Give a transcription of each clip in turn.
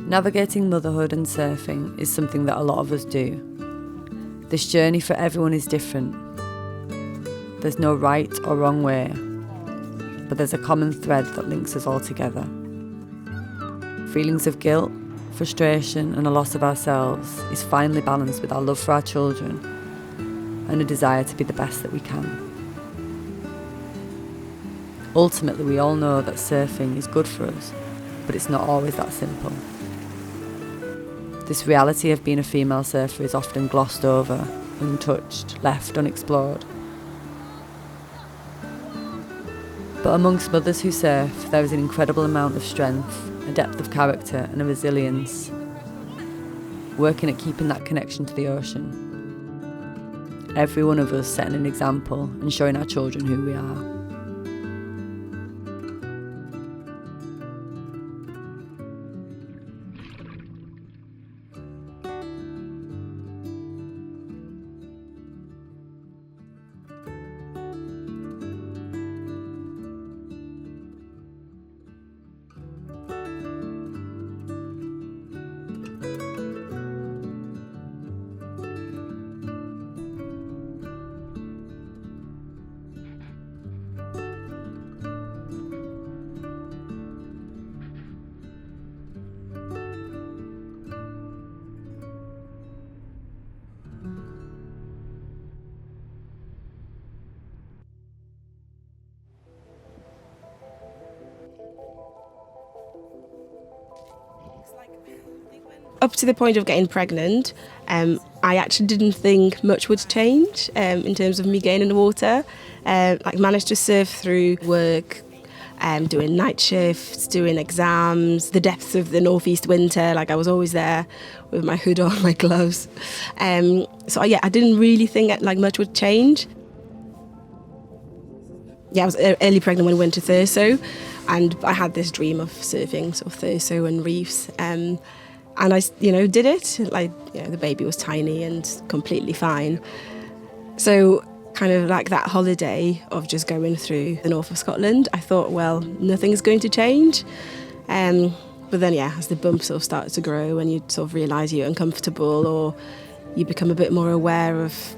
Navigating motherhood and surfing is something that a lot of us do. This journey for everyone is different. There's no right or wrong way, but there's a common thread that links us all together. Feelings of guilt, frustration and a loss of ourselves is finely balanced with our love for our children and a desire to be the best that we can. Ultimately, we all know that surfing is good for us, but it's not always that simple. This reality of being a female surfer is often glossed over, untouched, left unexplored. But amongst mothers who surf, there is an incredible amount of strength, a depth of character and a resilience, working at keeping that connection to the ocean. Every one of us setting an example and showing our children who we are. Up to the point of getting pregnant, I actually didn't think much would change in terms of me getting in the water. Managed to surf through work, doing night shifts, doing exams, the depths of the northeast winter. I was always there with my hood on, my gloves. I didn't really think much would change. Yeah, I was early pregnant when we went to Thurso, and I had this dream of surfing sort of Thurso and reefs. And I, did it. The baby was tiny and completely fine. So kind of like that holiday of just going through the north of Scotland, I thought, well, nothing's going to change. But then, as the bumps sort of started to grow and you sort of realise you're uncomfortable or you become a bit more aware of,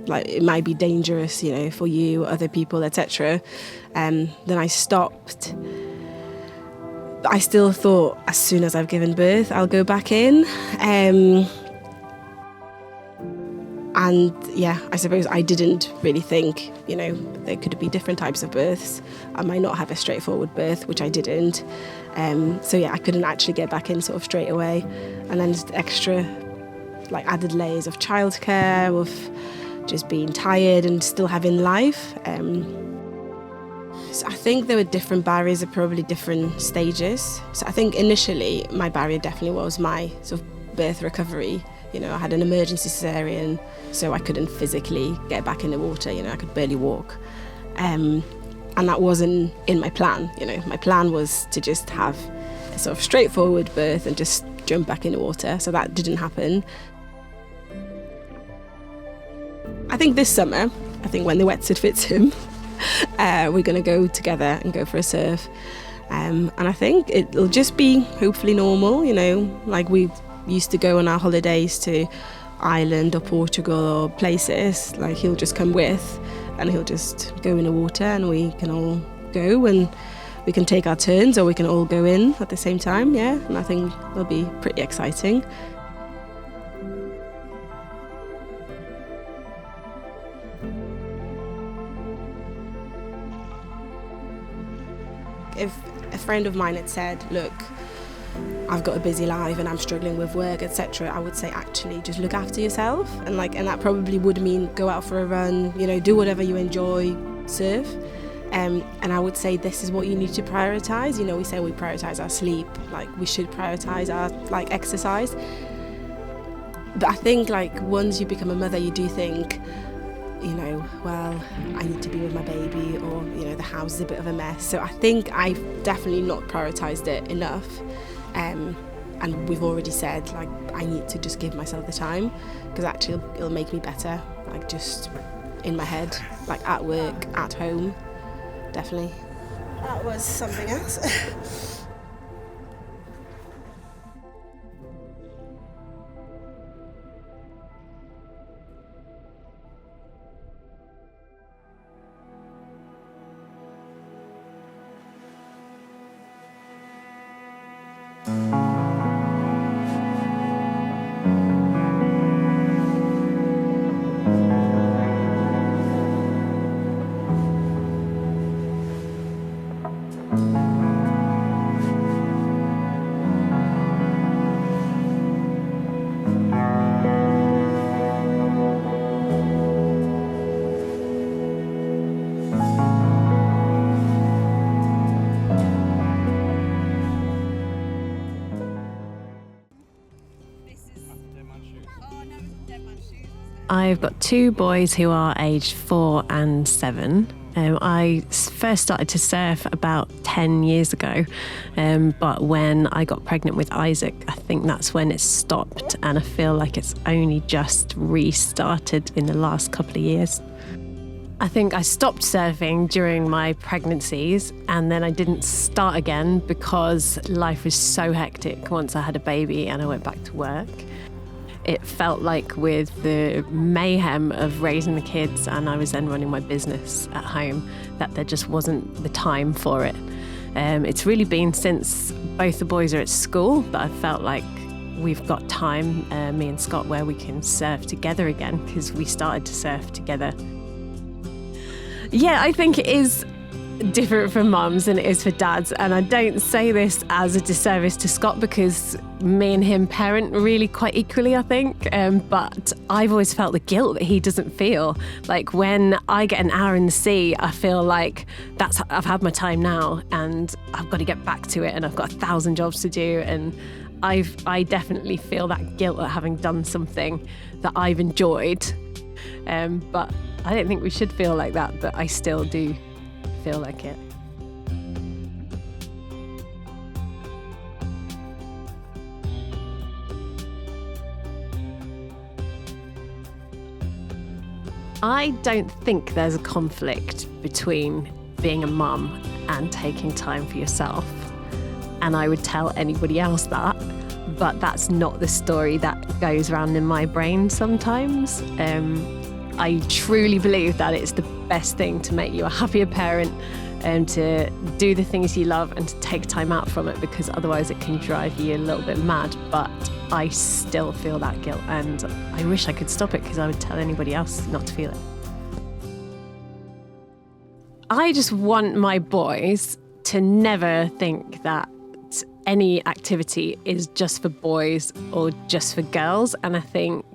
it might be dangerous, for you, other people, etc. Then I stopped. I still thought as soon as I've given birth, I'll go back in. I suppose I didn't really think, there could be different types of births. I might not have a straightforward birth, which I didn't. I couldn't actually get back in sort of straight away. And then just extra, added layers of childcare, of just being tired and still having life. So I think there were different barriers at probably different stages. So I think initially my barrier definitely was my sort of birth recovery. I had an emergency cesarean, so I couldn't physically get back in the water. I could barely walk. And that wasn't in my plan. My plan was to just have a sort of straightforward birth and just jump back in the water. So that didn't happen. I think this summer, when the wetsuit fits him, we're going to go together and go for a surf. And I think it'll just be hopefully normal, like we used to go on our holidays to Ireland or Portugal or places. He'll just come with and he'll just go in the water and we can all go and we can take our turns or we can all go in at the same time, and I think it'll be pretty exciting. If a friend of mine had said, look, I've got a busy life and I'm struggling with work, etc., I would say actually just look after yourself, and that probably would mean go out for a run, do whatever you enjoy, surf. And I would say this is what you need to prioritise. We say we prioritise our sleep, we should prioritise our exercise. But I think once you become a mother, you do think, well, I need to be with my baby, or, the house is a bit of a mess. So I think I've definitely not prioritised it enough. And we've already said, I need to just give myself the time, because actually it'll make me better, just in my head, at work, at home, definitely. That was something else. I've got two boys who are aged 4 and 7. I first started to surf about 10 years ago, but when I got pregnant with Isaac, I think that's when it stopped, and I feel like it's only just restarted in the last couple of years. I think I stopped surfing during my pregnancies, and then I didn't start again because life was so hectic once I had a baby and I went back to work. It felt like with the mayhem of raising the kids, and I was then running my business at home, that there just wasn't the time for it. It's really been since both the boys are at school that I felt like we've got time, me and Scott, where we can surf together again, because we started to surf together. Yeah, I think it is different for mums than it is for dads, and I don't say this as a disservice to Scott because me and him parent really quite equally, I think, but I've always felt the guilt that he doesn't feel. Like when I get an hour in the sea, I feel like I've had my time now and I've got to get back to it, and I've got 1,000 jobs to do, and I definitely feel that guilt at having done something that I've enjoyed, but I don't think we should feel like that, but I still do feel like it. I don't think there's a conflict between being a mum and taking time for yourself. And I would tell anybody else that, but that's not the story that goes around in my brain sometimes. I truly believe that it's the best thing to make you a happier parent and to do the things you love and to take time out from it, because otherwise it can drive you a little bit mad. But I still feel that guilt, and I wish I could stop it because I would tell anybody else not to feel it. I just want my boys to never think that any activity is just for boys or just for girls, and I think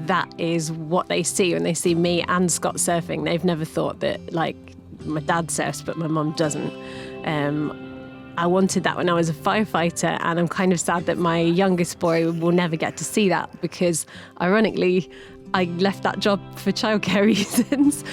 that is what they see when they see me and Scott surfing. They've never thought that, like, my dad surfs but my mum doesn't. I wanted that when I was a firefighter, and I'm kind of sad that my youngest boy will never get to see that because, ironically, I left that job for childcare reasons.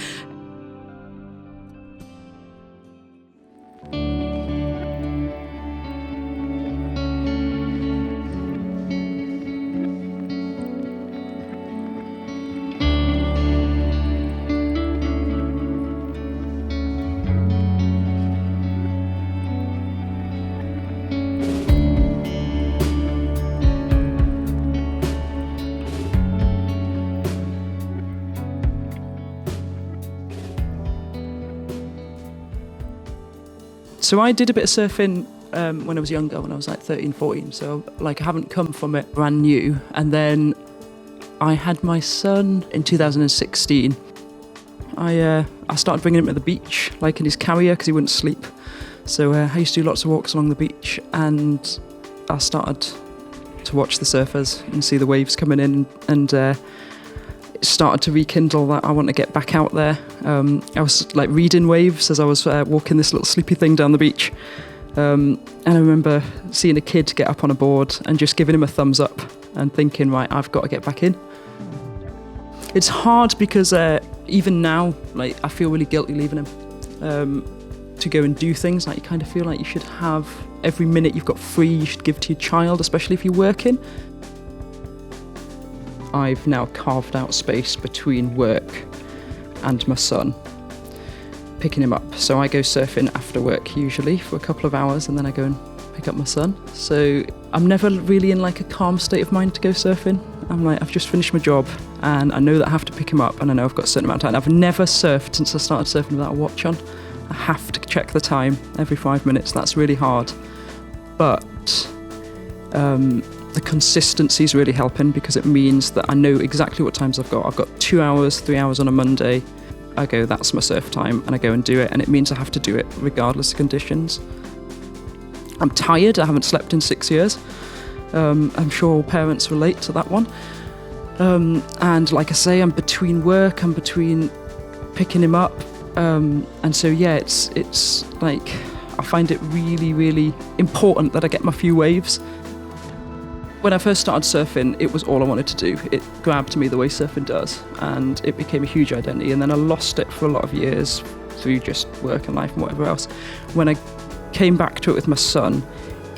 So I did a bit of surfing when I was younger, when I was like 13, 14. So like I haven't come from it brand new. And then I had my son in 2016. I started bringing him to the beach, like in his carrier, because he wouldn't sleep. So I used to do lots of walks along the beach, and I started to watch the surfers and see the waves coming in, and it started to rekindle that I want to get back out there. I was like reading waves as I was walking this little sleepy thing down the beach. And I remember seeing a kid get up on a board and just giving him a thumbs up and thinking, right, I've got to get back in. It's hard because even now, like, I feel really guilty leaving him to go and do things. Like, you kind of feel like you should have every minute you've got free, you should give to your child, especially if you're working. I've now carved out space between work and my son, picking him up. So I go surfing after work usually for a couple of hours, and then I go and pick up my son. So I'm never really in like a calm state of mind to go surfing. I'm like, I've just finished my job and I know that I have to pick him up, and I know I've got a certain amount of time. I've never surfed since I started surfing without a watch on. I have to check the time every 5 minutes. That's really hard. But The consistency is really helping because it means that I know exactly what times I've got. I've got 2 hours, 3 hours on a Monday. I go, that's my surf time, and I go and do it, and it means I have to do it regardless of conditions. I'm tired. I haven't slept in 6 years. I'm sure all parents relate to that one. And like I say, I'm between work, I'm between picking him up. And so, yeah, it's like, I find it really, really important that I get my few waves. When I first started surfing, it was all I wanted to do. It grabbed me the way surfing does, and it became a huge identity. And then I lost it for a lot of years through just work and life and whatever else. When I came back to it with my son,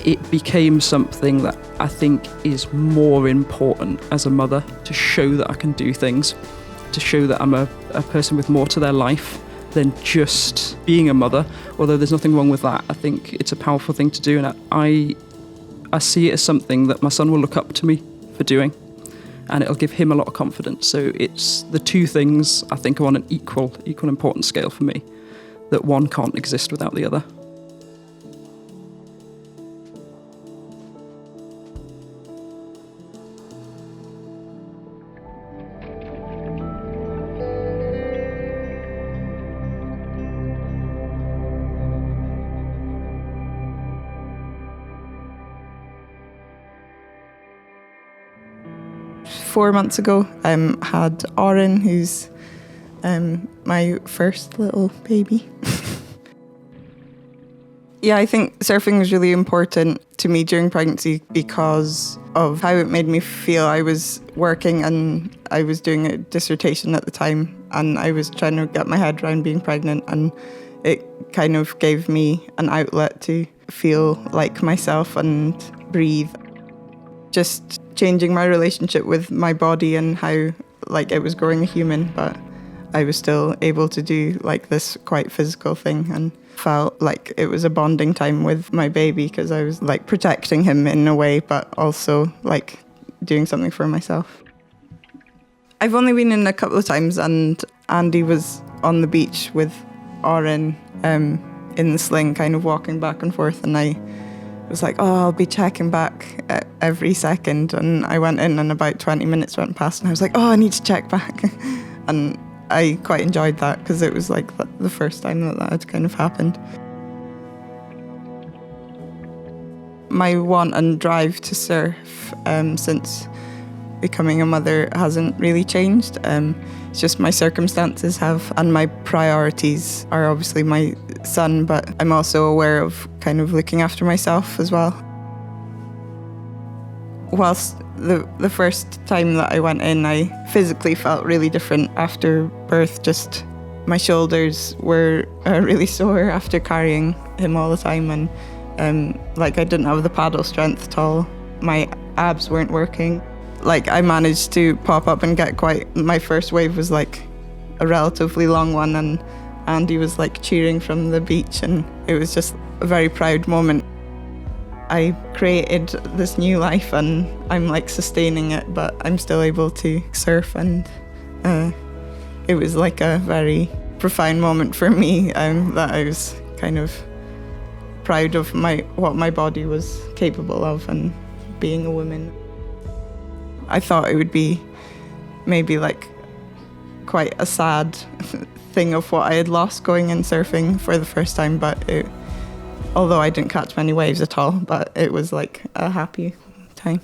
it became something that I think is more important as a mother, to show that I can do things, to show that I'm a person with more to their life than just being a mother. Although there's nothing wrong with that. I think it's a powerful thing to do, and I see it as something that my son will look up to me for doing, and it'll give him a lot of confidence. So it's the two things I think are on an equal importance scale for me, that one can't exist without the other. Four months ago, had Oren, who's my first little baby. Yeah, I think surfing was really important to me during pregnancy because of how it made me feel. I was working and I was doing a dissertation at the time, and I was trying to get my head around being pregnant, and it kind of gave me an outlet to feel like myself and breathe. Just changing my relationship with my body and how like it was growing a human, but I was still able to do like this quite physical thing, and felt like it was a bonding time with my baby because I was like protecting him in a way, but also like doing something for myself. I've only been in a couple of times, and Andy was on the beach with Oren in the sling, kind of walking back and forth, and I was like, oh, I'll be checking back every second. And I went in, and about 20 minutes went past, and I was like, oh, I need to check back. And I quite enjoyed that because it was like the first time that had kind of happened. My want and drive to surf since becoming a mother hasn't really changed. It's just my circumstances have, and my priorities are obviously my son, but I'm also aware of kind of looking after myself as well. Whilst the first time that I went in, I physically felt really different after birth. Just my shoulders were really sore after carrying him all the time, and like I didn't have the paddle strength at all. My abs weren't working. Like I managed to pop up and get my first wave was like a relatively long one, and Andy was like cheering from the beach, and it was just a very proud moment. I created this new life and I'm like sustaining it, but I'm still able to surf, and it was like a very profound moment for me, that I was kind of proud of what my body was capable of and being a woman. I thought it would be maybe like quite a sad thing of what I had lost going in surfing for the first time, but although I didn't catch many waves at all, but it was like a happy time.